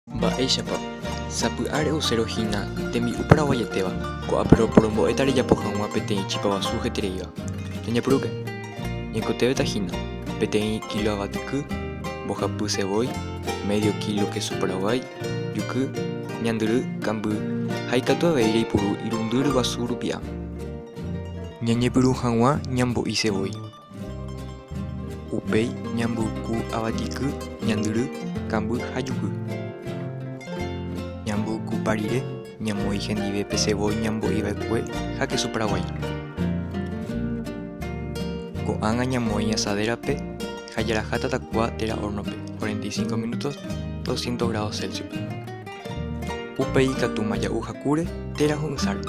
Mba'éichapa. Sapy'áre osẽrohína tembi'u paraguajetéva ko'ápe porombo'éta rejapo hag̃ua peteĩ chipa guasu hetereíva. Ñañepyrũke. Ñaikotevẽtahína peteĩ kilo avatyky, mbohapy cebolla, medio kilo queso paraguay, juky, ñandyry, kamby ha ikatu avei reipuru irundy ryguasu rupi'a. Ñañepyrũ hag̃ua ñambo'i cebolla. Upéi ñambyku avatiky, ñandyry, kamby ha juky. Ñambyku parire ñamoĩ hendivépe cebolla ñambo'iva'ekue ha queso paraguay. Ko'ág̃a ñamoĩ asaderape ha jaraha tatakua térã hornope 45 minutos 200 grados Celsius. Upéi ikatu maja'u hakúre térã ho'ysãre.